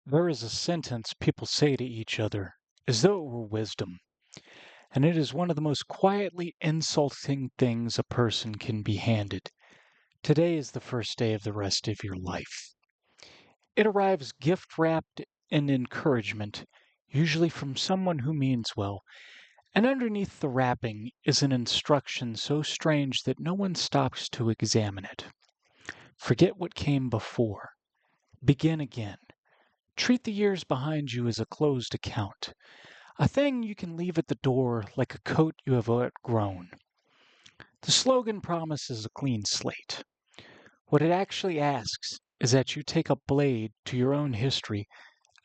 There is a sentence people say to each other as though it were wisdom, and it is one of the most quietly insulting things a person can be handed. Today is the first day of the rest of your life. It arrives gift wrapped in encouragement, usually from someone who means well, and underneath the wrapping is an instruction so strange that no one stops to examine it. Forget what came before. Begin again. Treat the years behind you as a closed account, a thing you can leave at the door like a coat you have outgrown. The slogan promises a clean slate. What it actually asks is that you take a blade to your own history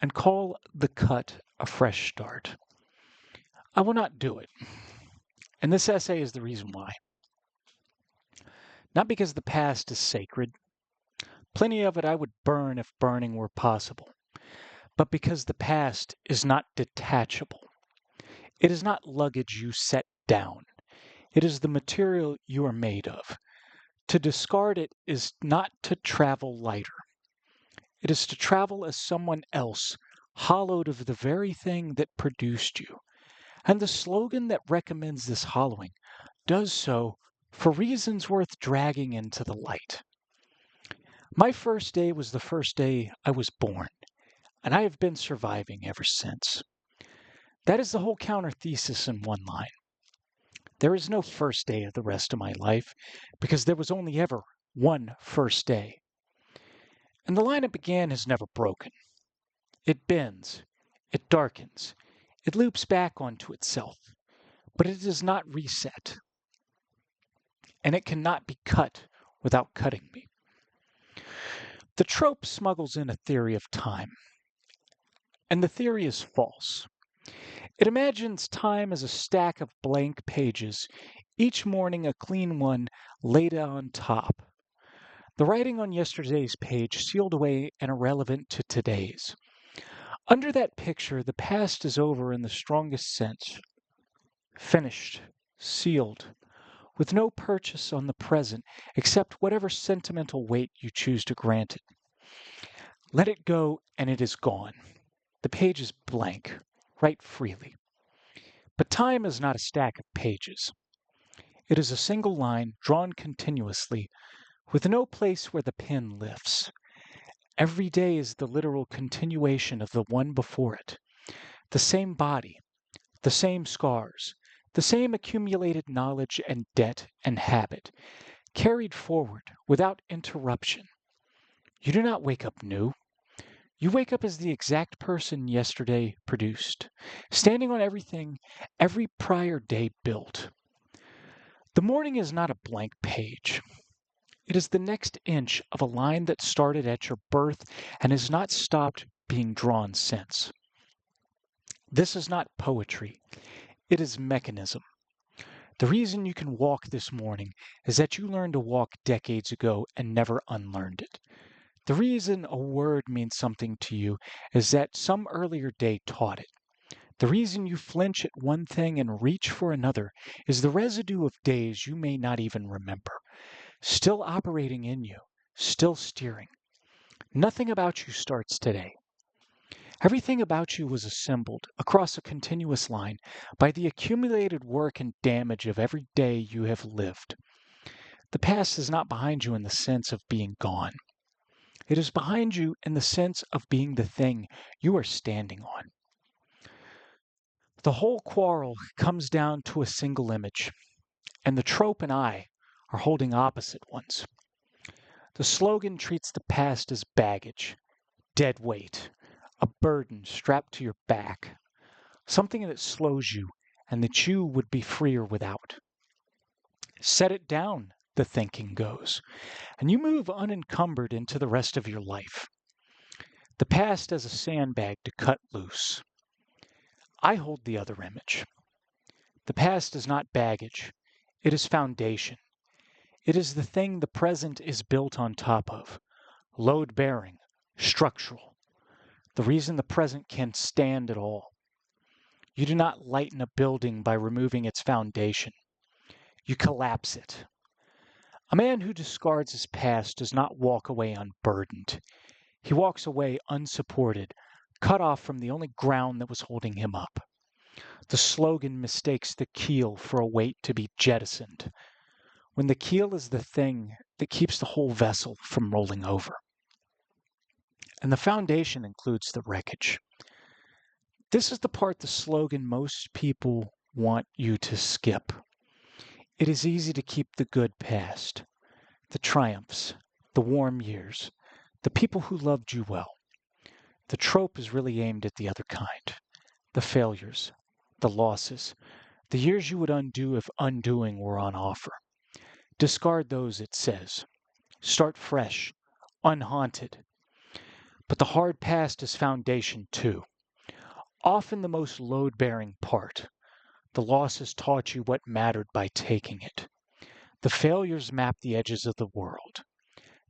and call the cut a fresh start. I will not do it, and this essay is the reason why. Not because the past is sacred, plenty of it I would burn if burning were possible, but because the past is not detachable. It is not luggage you set down. It is the material you are made of. To discard it is not to travel lighter. It is to travel as someone else, hollowed of the very thing that produced you. And the slogan that recommends this hollowing does so for reasons worth dragging into the light. My first day was the first day I was born, and I have been surviving ever since. That is the whole counter thesis in one line. There is no first day of the rest of my life, because there was only ever one first day. And the line it began has never broken. It bends, it darkens, it loops back onto itself, but it does not reset. And it cannot be cut without cutting me. The trope smuggles in a theory of time, and the theory is false. It imagines time as a stack of blank pages, each morning a clean one laid on top. The writing on yesterday's page sealed away and irrelevant to today's. Under that picture, the past is over in the strongest sense. Finished, sealed, with no purchase on the present except whatever sentimental weight you choose to grant it. Let it go and it is gone. The page is blank. Write freely. But time is not a stack of pages. It is a single line drawn continuously, with no place where the pen lifts. Every day is the literal continuation of the one before it. The same body, the same scars, the same accumulated knowledge and debt and habit, carried forward without interruption. You do not wake up new. You wake up as the exact person yesterday produced, standing on everything every prior day built. The morning is not a blank page. It is the next inch of a line that started at your birth and has not stopped being drawn since. This is not poetry. It is mechanism. The reason you can walk this morning is that you learned to walk decades ago and never unlearned it. The reason a word means something to you is that some earlier day taught it. The reason you flinch at one thing and reach for another is the residue of days you may not even remember, still operating in you, still steering. Nothing about you starts today. Everything about you was assembled across a continuous line by the accumulated work and damage of every day you have lived. The past is not behind you in the sense of being gone. It is behind you in the sense of being the thing you are standing on. The whole quarrel comes down to a single image, and the trope and I are holding opposite ones. The slogan treats the past as baggage, dead weight, a burden strapped to your back, something that slows you and that you would be freer without. Set it down, the thinking goes, and you move unencumbered into the rest of your life. The past as a sandbag to cut loose. I hold the other image. The past is not baggage. It is foundation. It is the thing the present is built on top of. Load-bearing, structural. The reason the present can stand at all. You do not lighten a building by removing its foundation. You collapse it. A man who discards his past does not walk away unburdened. He walks away unsupported, cut off from the only ground that was holding him up. The slogan mistakes the keel for a weight to be jettisoned, when the keel is the thing that keeps the whole vessel from rolling over. And the foundation includes the wreckage. This is the part the slogan most people want you to skip. It is easy to keep the good past, the triumphs, the warm years, the people who loved you well. The trope is really aimed at the other kind, the failures, the losses, the years you would undo if undoing were on offer. Discard those, it says. Start fresh, unhaunted. But the hard past is foundation too. Often the most load-bearing part. The losses taught you what mattered by taking it. The failures mapped the edges of the world.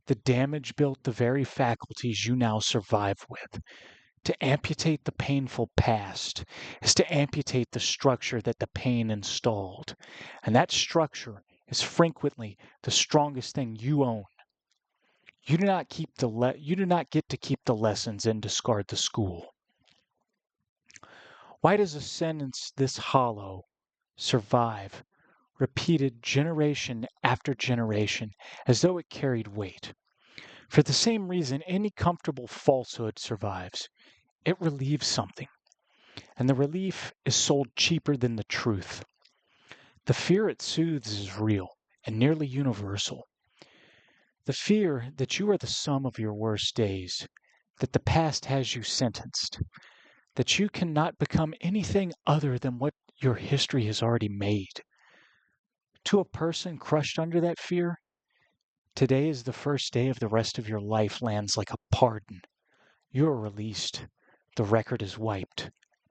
The damage built the very faculties you now survive with. To amputate the painful past is to amputate the structure that the pain installed. And that structure is frequently the strongest thing you own. You do not get to keep the lessons and discard the school. Why does a sentence this hollow survive, repeated generation after generation, as though it carried weight? For the same reason any comfortable falsehood survives. It relieves something, and the relief is sold cheaper than the truth. The fear it soothes is real and nearly universal. The fear that you are the sum of your worst days, that the past has you sentenced, that you cannot become anything other than what your history has already made. To a person crushed under that fear, today is the first day of the rest of your life lands like a pardon. You are released. The record is wiped.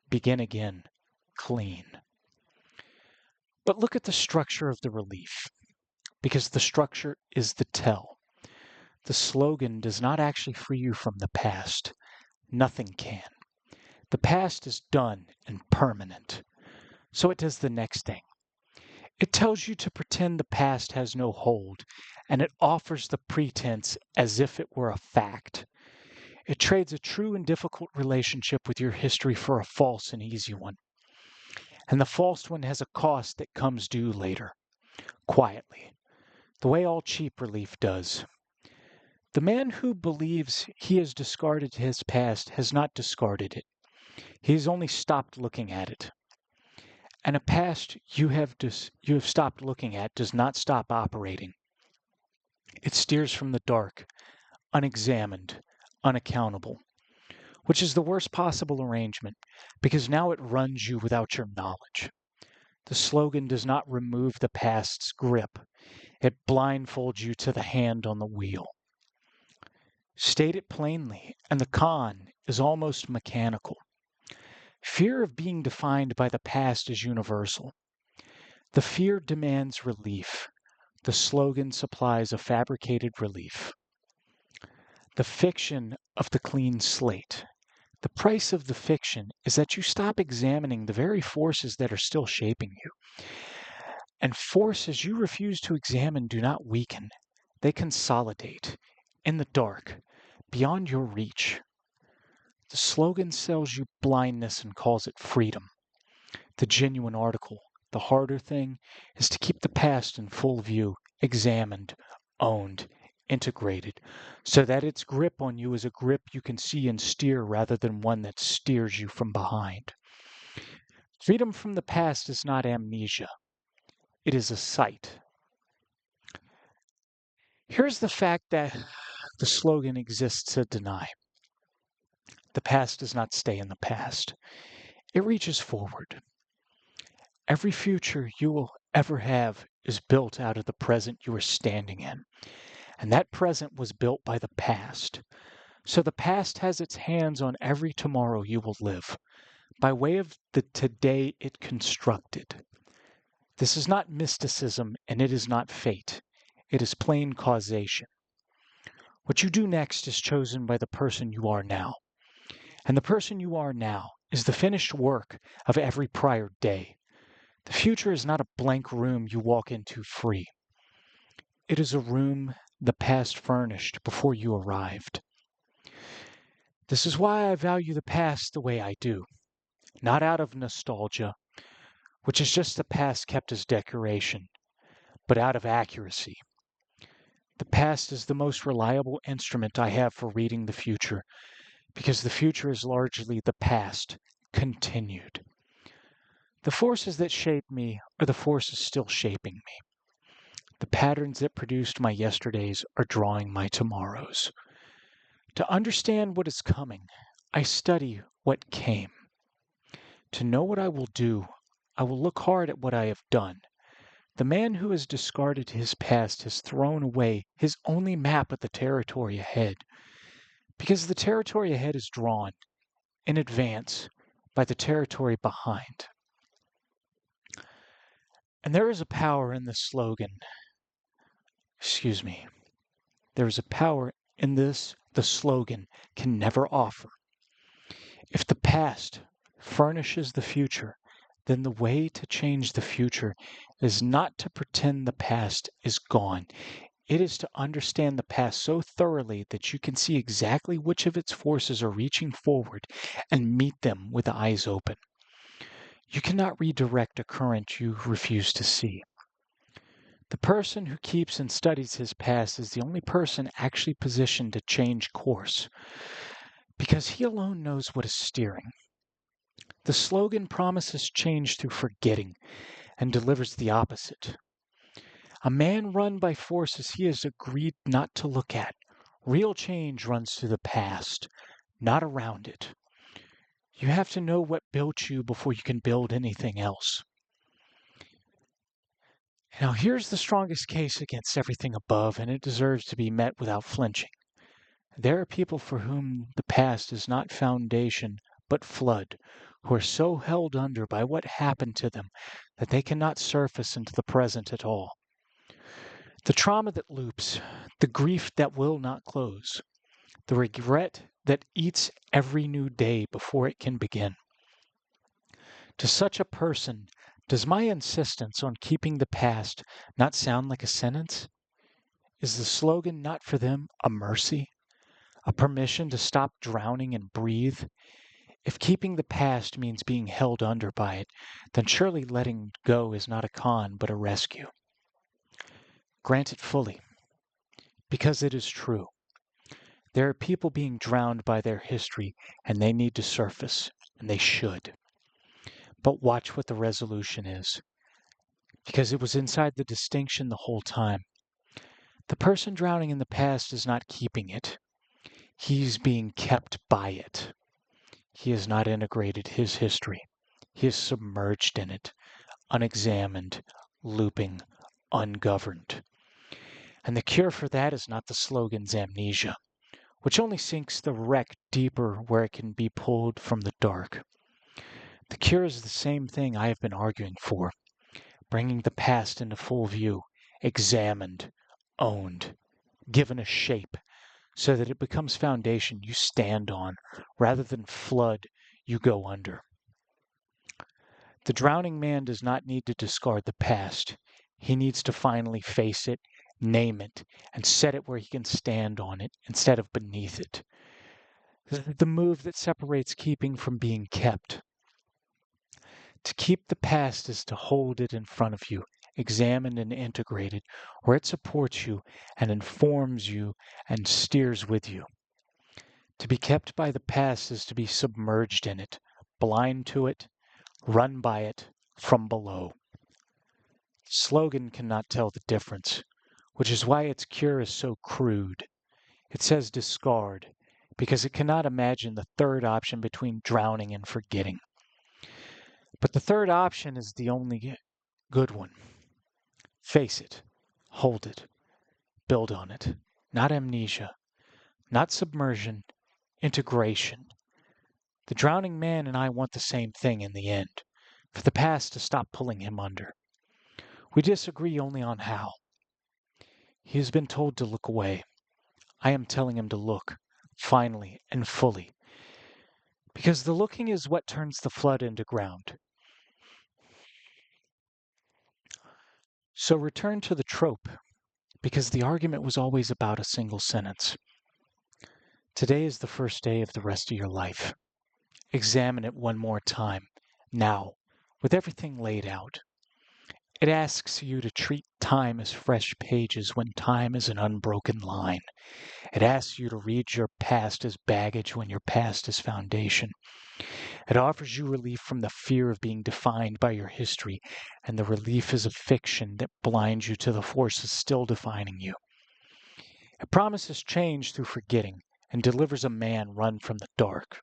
Begin again, clean. But look at the structure of the relief, because the structure is the tell. The slogan does not actually free you from the past. Nothing can. The past is done and permanent. So it does the next thing. It tells you to pretend the past has no hold, and it offers the pretense as if it were a fact. It trades a true and difficult relationship with your history for a false and easy one. And the false one has a cost that comes due later, quietly, the way all cheap relief does. The man who believes he has discarded his past has not discarded it. He has only stopped looking at it. And a past you have stopped looking at does not stop operating. It steers from the dark, unexamined, unaccountable, which is the worst possible arrangement, because now it runs you without your knowledge. The slogan does not remove the past's grip. It blindfolds you to the hand on the wheel. State it plainly, and the con is almost mechanical. Fear of being defined by the past is universal. The fear demands relief. The slogan supplies a fabricated relief. The fiction of the clean slate. The price of the fiction is that you stop examining the very forces that are still shaping you. And forces you refuse to examine do not weaken. They consolidate, in the dark, beyond your reach. The slogan sells you blindness and calls it freedom. The genuine article, the harder thing, is to keep the past in full view, examined, owned, integrated, so that its grip on you is a grip you can see and steer rather than one that steers you from behind. Freedom from the past is not amnesia. It is a sight. Here's the fact that the slogan exists to deny. The past does not stay in the past. It reaches forward. Every future you will ever have is built out of the present you are standing in. And that present was built by the past. So the past has its hands on every tomorrow you will live, by way of the today it constructed. This is not mysticism, and it is not fate. It is plain causation. What you do next is chosen by the person you are now. And the person you are now is the finished work of every prior day. The future is not a blank room you walk into free. It is a room the past furnished before you arrived. This is why I value the past the way I do, not out of nostalgia, which is just the past kept as decoration, but out of accuracy. The past is the most reliable instrument I have for reading the future, because the future is largely the past, continued. The forces that shape me are the forces still shaping me. The patterns that produced my yesterdays are drawing my tomorrows. To understand what is coming, I study what came. To know what I will do, I will look hard at what I have done. The man who has discarded his past has thrown away his only map of the territory ahead, because the territory ahead is drawn in advance by the territory behind. And there is a power in this slogan. There is a power in this the slogan can never offer. If the past furnishes the future, then the way to change the future is not to pretend the past is gone. It is to understand the past so thoroughly that you can see exactly which of its forces are reaching forward and meet them with eyes open. You cannot redirect a current you refuse to see. The person who keeps and studies his past is the only person actually positioned to change course, because he alone knows what is steering. The slogan promises change through forgetting and delivers the opposite. A man run by forces he has agreed not to look at. Real change runs through the past, not around it. You have to know what built you before you can build anything else. Now, here's the strongest case against everything above, and it deserves to be met without flinching. There are people for whom the past is not foundation, but flood, who are so held under by what happened to them that they cannot surface into the present at all. The trauma that loops, the grief that will not close, the regret that eats every new day before it can begin. To such a person, does my insistence on keeping the past not sound like a sentence? Is the slogan not for them a mercy? A permission to stop drowning and breathe? If keeping the past means being held under by it, then surely letting go is not a con but a rescue. Grant it fully, because it is true. There are people being drowned by their history, and they need to surface, and they should. But watch what the resolution is, because it was inside the distinction the whole time. The person drowning in the past is not keeping it. He's being kept by it. He has not integrated his history. He is submerged in it, unexamined, looping, ungoverned. And the cure for that is not the slogan's amnesia, which only sinks the wreck deeper where it can be pulled from the dark. The cure is the same thing I have been arguing for, bringing the past into full view, examined, owned, given a shape, so that it becomes foundation you stand on, rather than flood you go under. The drowning man does not need to discard the past. He needs to finally face it, name it, and set it where he can stand on it instead of beneath it. The move that separates keeping from being kept. To keep the past is to hold it in front of you, examined and integrated, where it supports you and informs you and steers with you. To be kept by the past is to be submerged in it, blind to it, run by it from below. The slogan cannot tell the difference, which is why its cure is so crude. It says discard, because it cannot imagine the third option between drowning and forgetting. But the third option is the only good one. Face it, hold it, build on it. Not amnesia, not submersion, integration. The drowning man and I want the same thing in the end, for the past to stop pulling him under. We disagree only on how. He has been told to look away. I am telling him to look, finally and fully, because the looking is what turns the flood into ground. So return to the trope, because the argument was always about a single sentence. Today is the first day of the rest of your life. Examine it one more time, now, with everything laid out. It asks you to treat time as fresh pages when time is an unbroken line. It asks you to read your past as baggage when your past is foundation. It offers you relief from the fear of being defined by your history, and the relief is a fiction that blinds you to the forces still defining you. It promises change through forgetting and delivers a man run from the dark.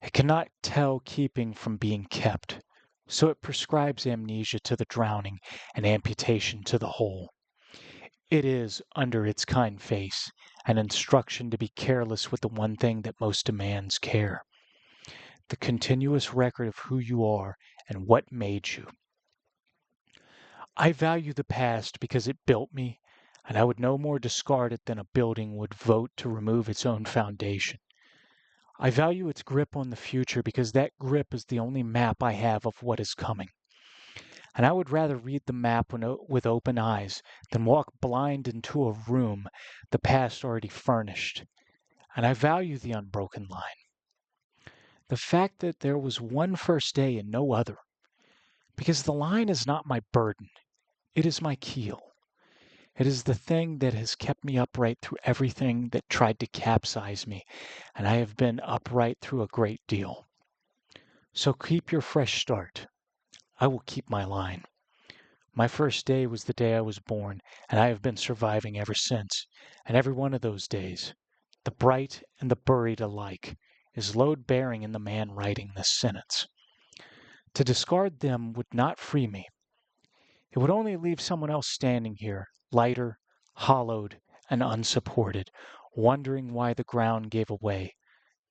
It cannot tell keeping from being kept, so it prescribes amnesia to the drowning and amputation to the whole. It is, under its kind face, an instruction to be careless with the one thing that most demands care, the continuous record of who you are and what made you. I value the past because it built me, and I would no more discard it than a building would vote to remove its own foundation. I value its grip on the future because that grip is the only map I have of what is coming. And I would rather read the map with open eyes than walk blind into a room the past already furnished. And I value the unbroken line. The fact that there was one first day and no other. Because the line is not my burden, it is my keel. It is the thing that has kept me upright through everything that tried to capsize me, and I have been upright through a great deal. So keep your fresh start. I will keep my line. My first day was the day I was born, and I have been surviving ever since. And every one of those days, the bright and the buried alike, is load-bearing in the man writing this sentence. To discard them would not free me. It would only leave someone else standing here, lighter, hollowed, and unsupported, wondering why the ground gave away.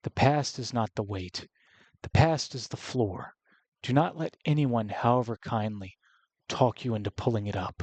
The past is not the weight. The past is the floor. Do not let anyone, however kindly, talk you into pulling it up.